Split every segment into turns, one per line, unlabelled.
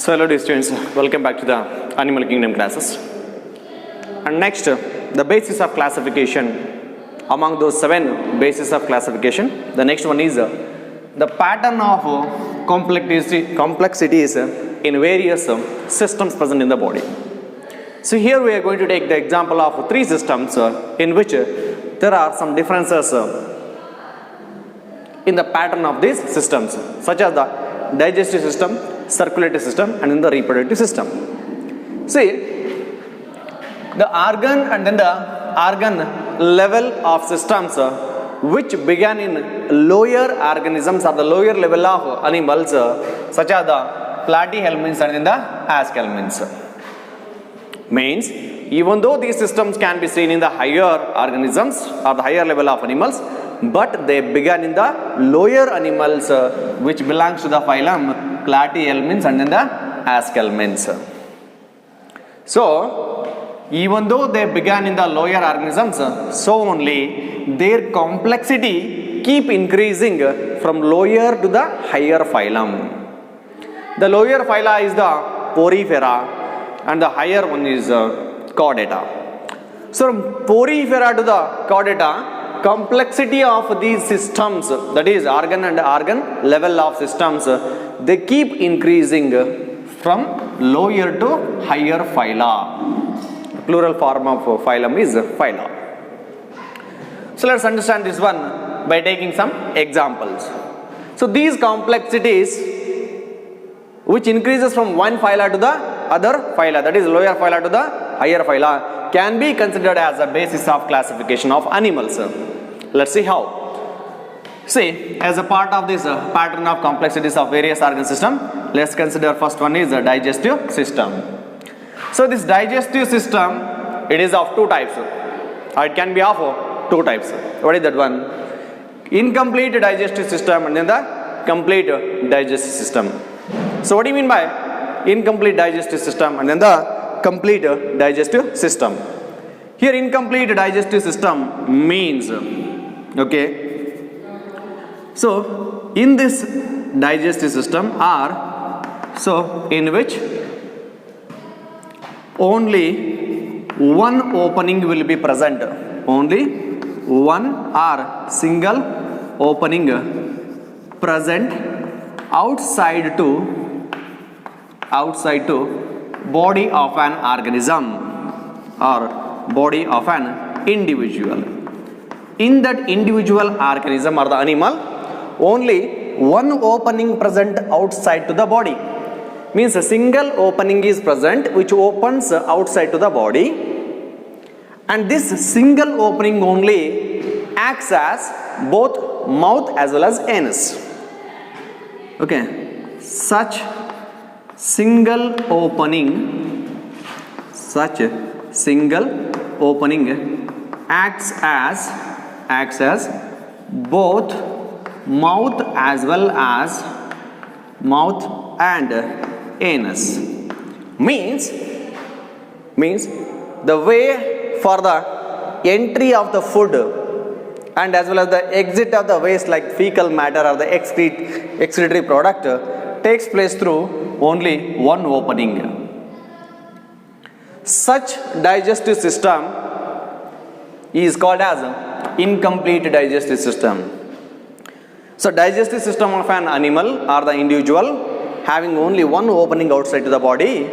So hello dear students, welcome back to the Animal Kingdom classes. And next, the basis of classification. Among those 7 bases of classification, the next one is the pattern of complexities in various systems present in the body. So here we are going to take the example of 3 systems in which there are some differences in the pattern of these systems, such as the digestive system, circulatory system, and in the reproductive system. See, the organ and then the organ level of systems which began in lower organisms or the lower level of animals, such as the platyhelminths and then the aschelminths. Means, even though these systems can be seen in the higher organisms or the higher level of animals, but they began in the lower animals which belongs to the phylum platyhelminths and then the aschelminths. So, even though they began in the lower organisms, so only their complexity keep increasing from lower to the higher phylum. The lower phyla is the Porifera and the higher one is Chordata. So, from Porifera to the Chordata, complexity of these systems, that is organ and organ level of systems, they keep increasing from lower to higher phyla. The plural form of phylum is phyla. So let's understand this one by taking some examples. So these complexities which increases from one phyla to the other phyla, that is lower phyla to the higher phyla, can be considered as a basis of classification of animals. Let's see how. See, as a part of this pattern of complexities of various organ system, let's consider first one is the digestive system. So this digestive system, it is of 2 types. It can be of 2 types. What is that one? Incomplete digestive system and then the complete digestive system. So what do you mean by incomplete digestive system and then the complete digestive system? Here incomplete digestive system means, okay, so in this digestive system are, so in which only one opening will be present, only one or single opening present outside to body of an organism or body of an individual. In that individual organism or the animal, only one opening present outside to the body. Means a single opening is present which opens outside to the body, and this single opening only acts as both mouth as well as anus. Okay, such single opening acts as both mouth as well as mouth and anus. Means the way for the entry of the food and as well as the exit of the waste like fecal matter or the excretory product takes place through only one opening. Such digestive system is called as incomplete digestive system. So digestive system of an animal or the individual having only one opening outside to the body,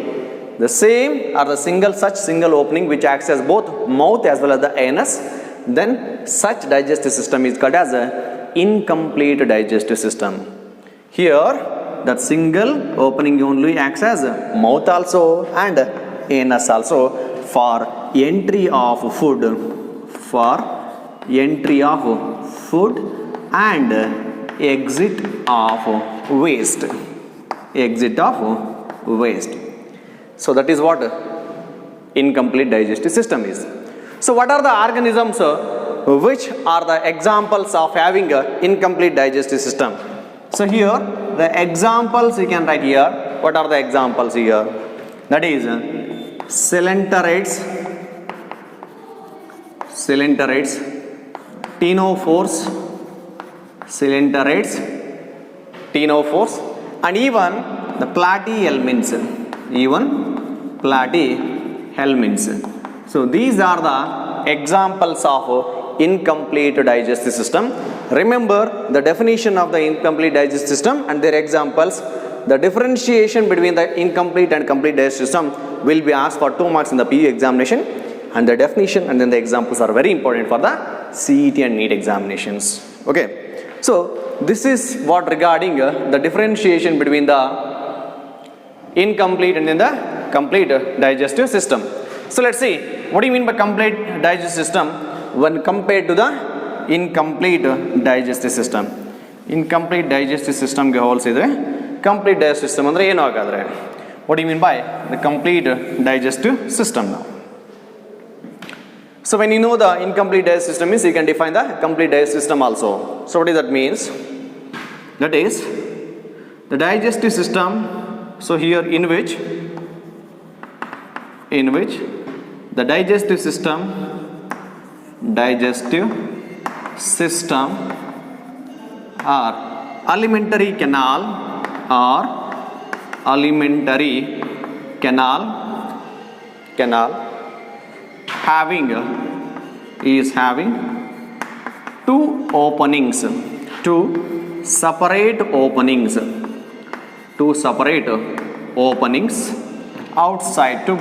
the same or the such single opening which acts as both mouth as well as the anus, then such digestive system is called as a incomplete digestive system. Here that single opening only acts as mouth also and anus also for entry of food and exit of waste. So that is what incomplete digestive system is. So what are the organisms which are the examples of having a incomplete digestive system? So here the examples you can write here. What are the examples here? That is coelenterate, ctenophores, and even the platyhelminths, even platyhelminths. So these are the examples of incomplete digestive system. Remember the definition of the incomplete digestive system and their examples. The differentiation between the incomplete and complete digestive system will be asked for 2 marks in the PU examination, and the definition and then the examples are very important for the CET and NEET examinations. Okay, so this is what regarding the differentiation between the incomplete and then the complete digestive system. So let's see, what do you mean by complete digestive system when compared to the incomplete digestive system? Incomplete digestive system ge ಹೋಲಿಸಿದ್ರೆ complete digestive system ಅಂದ್ರೆ ಏನು ಹಾಗಾದ್ರೆ? What do you mean by the complete digestive system now? So when you know the incomplete digestive system means, you can define the complete digestive system also. So what does that means? That is the digestive system, so here in which the digestive system are alimentary canal having two separate openings outside to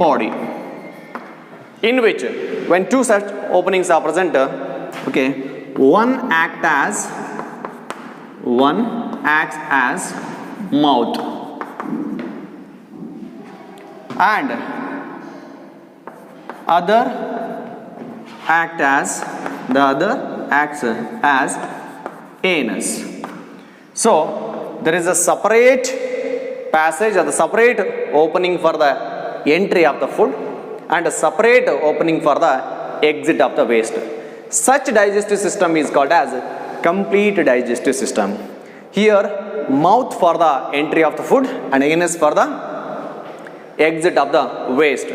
body, in which when two such openings are present, okay, one acts as mouth and other acts as anus. So there is a separate passage or the separate opening for the entry of the food and a separate opening for the exit of the waste. Such digestive system is called as complete digestive system. Here mouth for the entry of the food and anus for the exit of the waste.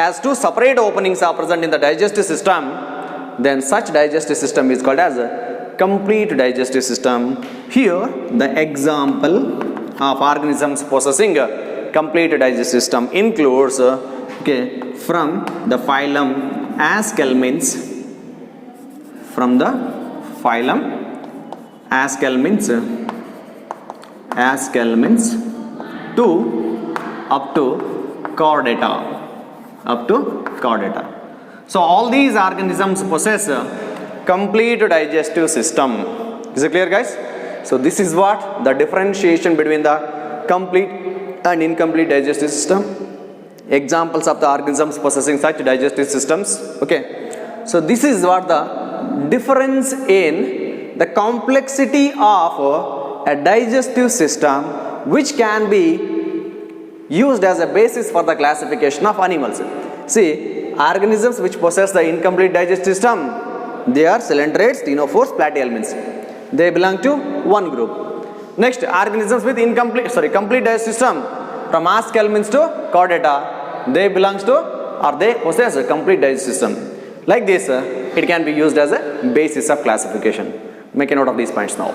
As two separate openings are present in the digestive system, then such digestive system is called as a complete digestive system. Here the example of organisms possessing a complete digestive system includes from the phylum Aschelminths, to up to chordata. So all these organisms possess a complete digestive system. Is it clear, guys? So this is what the differentiation between the complete and incomplete digestive system. Examples of the organisms possessing such digestive systems. Okay. So this is what the difference in the complexity of a digestive system which can be used as a basis for the classification of animals. See, organisms which possess the incomplete digestive system, they are coelenterate, ctenophores, platyhelminths. They belong to one group. Next, organisms with complete digestive system, from Aschelminths to chordata, they belongs to or they possess a complete digestive system. Like this, it can be used as a basis of classification. Make a note of these points now.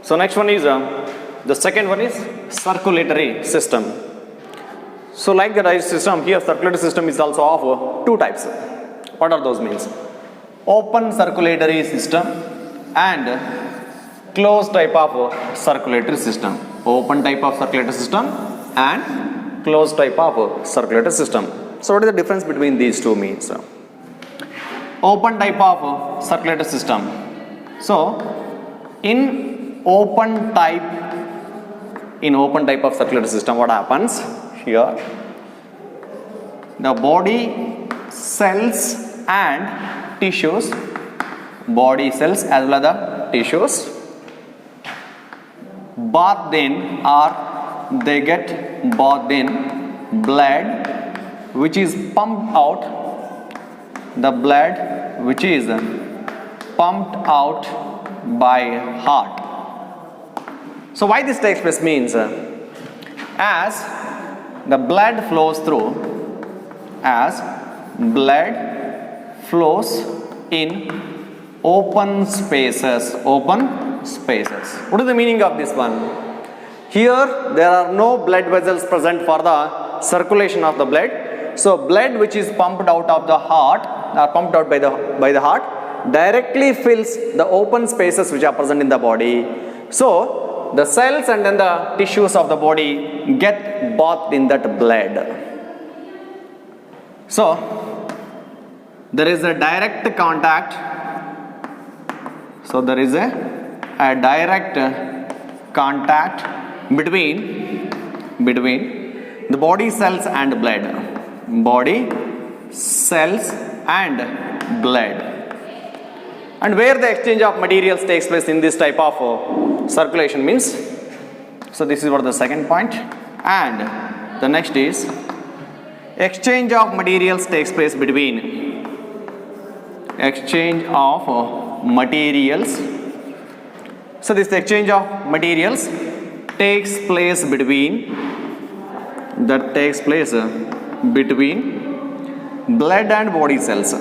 So next one is the second one is circulatory system. So like the digestive system, here circulatory system is also of two types. What are those means? Open circulatory system and closed type of circulatory system. Open type of circulatory system and closed type of circulatory system. So what is the difference between these two means? Open type of circulatory system. So in open type of circulatory system, what happens here? The body cells and tissues, body cells as well as the tissues, bathed in or they get bathed in blood which is pumped out, the blood which is pumped out by heart. So why this takes place means, as the blood flows through as blood flows in open spaces. Open spaces. What is the meaning of this one? Here there are no blood vessels present for the circulation of the blood. So blood which is pumped out of the heart, or pumped out by the heart, directly fills the open spaces which are present in the body. So the cells and then the tissues of the body get bathed in that blood. So there is a direct contact. So there is a direct contact between the body cells and blood. Body cells and blood. And where the exchange of materials takes place in this type of circulation means, so this is what the second point. And the next is exchange of materials takes place between exchange of materials. So this exchange of materials takes place between blood and body cells.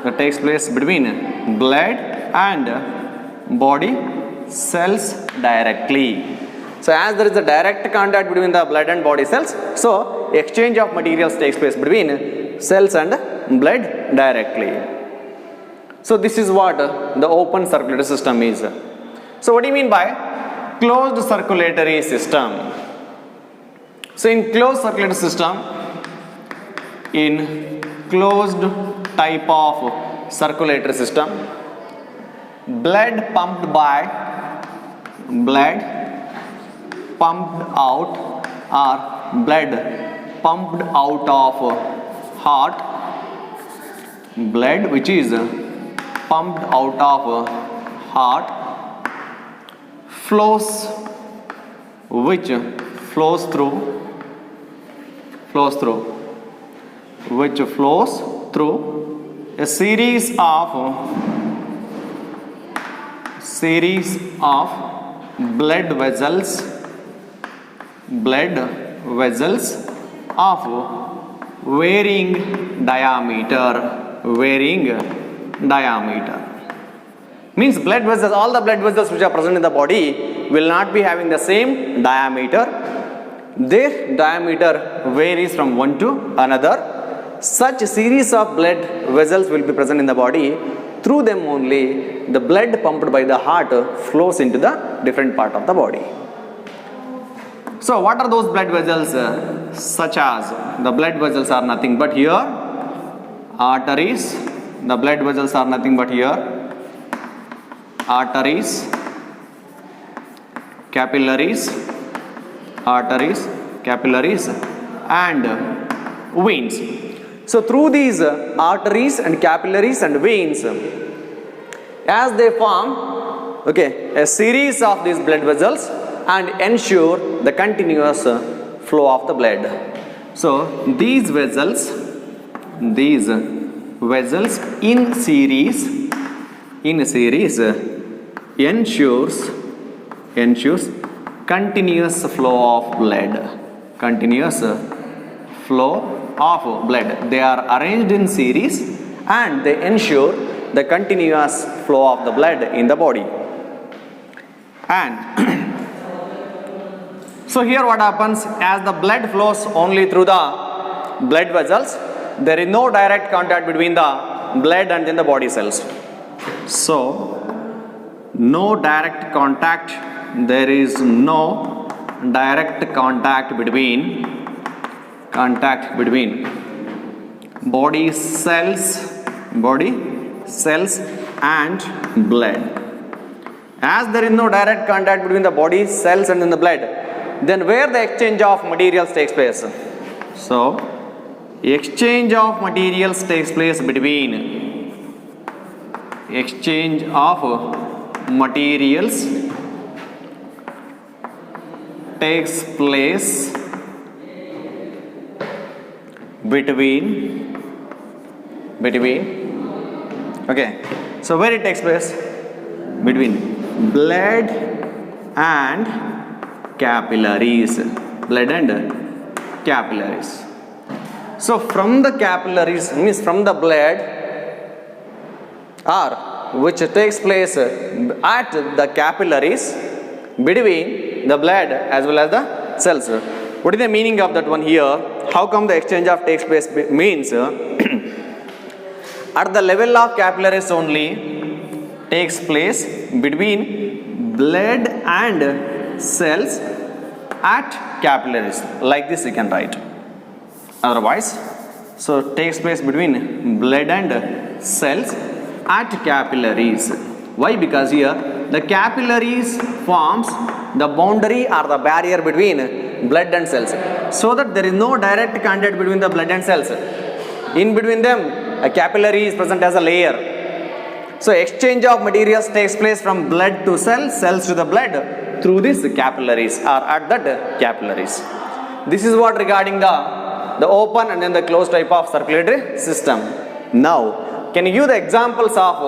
That takes place between blood and body cells directly. So as there is a direct contact between the blood and body cells, so exchange of materials takes place between cells and blood directly. So this is what the open circulatory system is. So what do you mean by closed circulatory system? So in closed circulatory system, in closed type of circulatory system, blood pumped out or blood pumped out of heart, blood which is pumped out of heart flows through a series of blood vessels of varying diameter. Means blood vessels, all the blood vessels which are present in the body will not be having the same diameter. Their diameter varies from one to another. Such a series of blood vessels will be present in the body. Through them only the blood pumped by the heart flows into the different part of the body. So what are those blood vessels? Such as the blood vessels are nothing but here arteries. The blood vessels are nothing but here arteries, capillaries, and veins. So through these arteries and capillaries and veins, as they form a series of these blood vessels and ensure the continuous flow of the blood. So these vessels in series ensures continuous flow of blood. They are arranged in series and they ensure the continuous flow of the blood in the body. And so here what happens, as the blood flows only through the blood vessels, there is no direct contact between the blood and then the body cells. So no direct contact, there is no direct contact between body cells and blood. As there is no direct contact between the body cells and then the blood, then where the exchange of materials takes place? So exchange of materials takes place between so where it takes place? Between blood and capillaries. blood and capillaries. So from the capillaries means from the blood or which takes place at the capillaries between the blood as well as the cells. What is the meaning of that one here? How come the exchange of takes place means at the level of capillaries only takes place between blood and cells at capillaries, like this you can write. Otherwise, so takes place between blood and cells at capillaries. Why? Because here the capillaries forms the boundary or the barrier between blood and cells, so that there is no direct contact between the blood and cells. In between them, a capillary is present as a layer. So exchange of materials takes place from blood to cells, cells to the blood through these capillaries or at that capillaries. This is what regarding the open and then the closed type of circulatory system. Now, can you give the examples of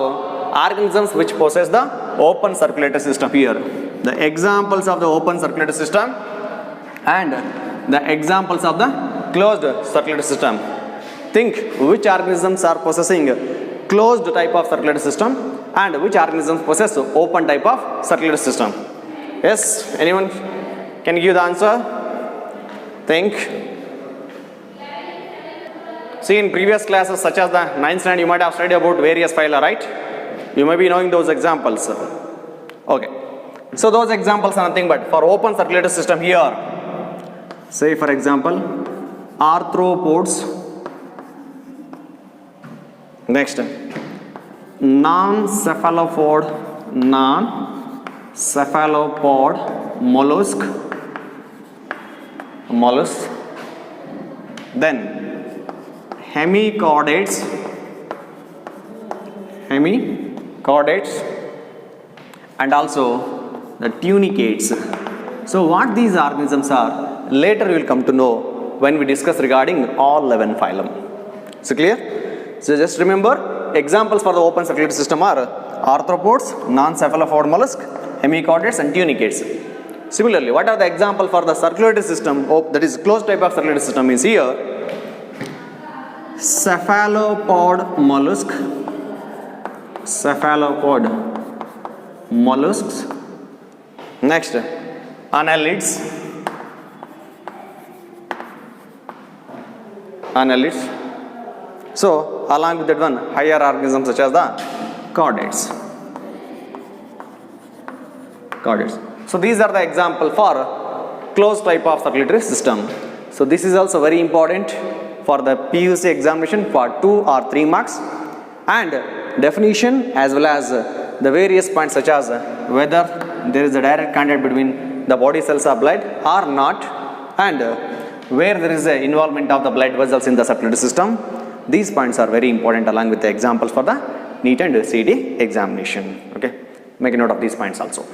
organisms which possess the open circulatory system here? The examples of the open circulatory system and the examples of the closed circulatory system. Think which organisms are possessing closed type of circulatory system and which organisms possess open type of circulatory system. Yes, anyone can give the answer? Think. See, in previous classes such as the 9th standard you might have studied about various phyla, right? You may be knowing those examples. Okay. So those examples are nothing but for open circulatory system here. Say for example, arthropods. Next, non-cephalopod mollusk. Then hemichordates, and also the tunicates. So what these organisms are, later we will come to know when we discuss regarding all 11 phylum. So clear? So just remember, examples for the open circulatory system are arthropods, non-cephalopod mollusk, hemichordates and tunicates. Similarly, what are the examples for the circulatory system, that is closed type of circulatory system is here, cephalopod mollusks. Next, annelids. So along with that one, higher organisms such as the chordates. So these are the example for closed type of circulatory system. So this is also very important for the PUC examination for 2 or 3 marks, and definition as well as the various points such as whether there is a direct contact between the body cells of blood or not, and where there is a involvement of the blood vessels in the circulatory system. These points are very important along with the examples for the NEET and CET examination. Okay, make a note of these points also.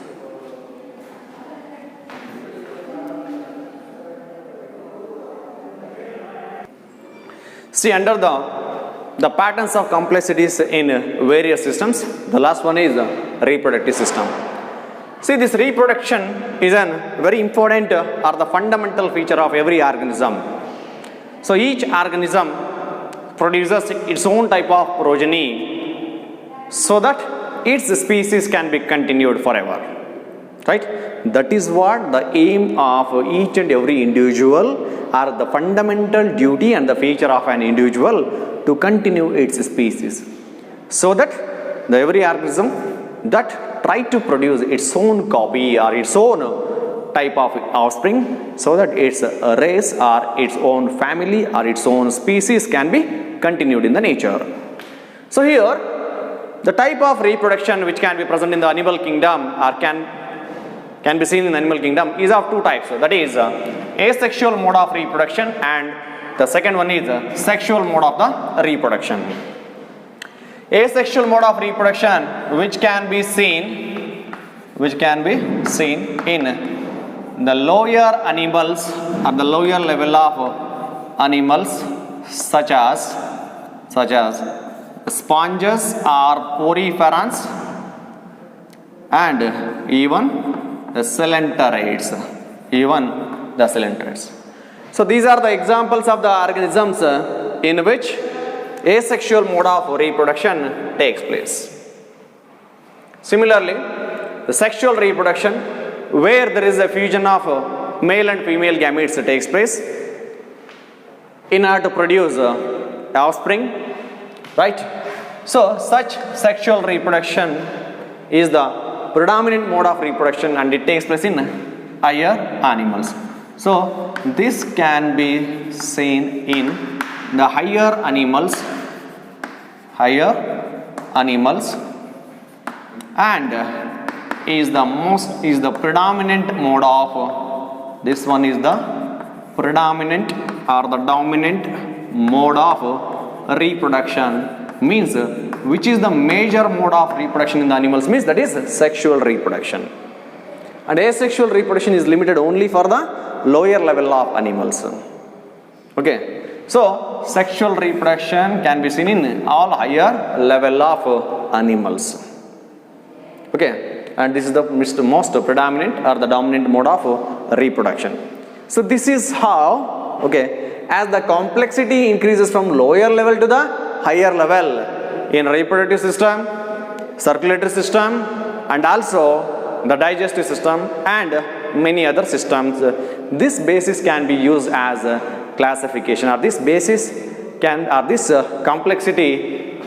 See, under the patterns of complexities in various systems, the last one is the reproductive system. See, this reproduction is a very important or the fundamental feature of every organism. So each organism produces its own type of progeny so that its species can be continued forever, right? That is what the aim of each and every individual, or the fundamental duty and the feature of an individual to continue its species, so that the every organism that try to produce its own copy or its own type of offspring, so that its race or its own family or its own species can be continued in the nature. So here the type of reproduction which can be present in the animal kingdom or can be seen in the animal kingdom is of 2 types. That is asexual mode of reproduction, and the second one is sexual mode of the reproduction. Asexual mode of reproduction which can be seen in the lower animals or the lower level of animals such as sponges or poriferans and even the coelenterids. the cotyledons. So these are the examples of the organisms in which asexual mode of reproduction takes place. Similarly, the sexual reproduction, where there is a fusion of male and female gametes takes place in order to produce offspring, right? So such sexual reproduction is the predominant mode of reproduction and it takes place in higher animals. So this can be seen in the higher animals and is the predominant mode of this one is the predominant or the dominant mode of reproduction, means which is the major mode of reproduction in the animals, means that is sexual reproduction. And asexual reproduction is limited only for the lower level of animals. Okay, so sexual reproduction can be seen in all higher level of animals. Okay, and this is the most predominant or the dominant mode of reproduction. So this is how, okay, as the complexity increases from lower level to the higher level in reproductive system, circulatory system, and also the digestive system and many other systems, this basis can be used as a classification, or this basis can, or this complexity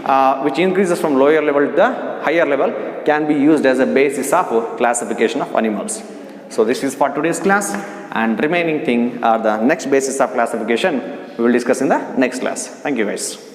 which increases from lower level to the higher level can be used as a basis of classification of animals. So this is for today's class, and remaining thing are the next basis of classification we will discuss in the next class. Thank you guys.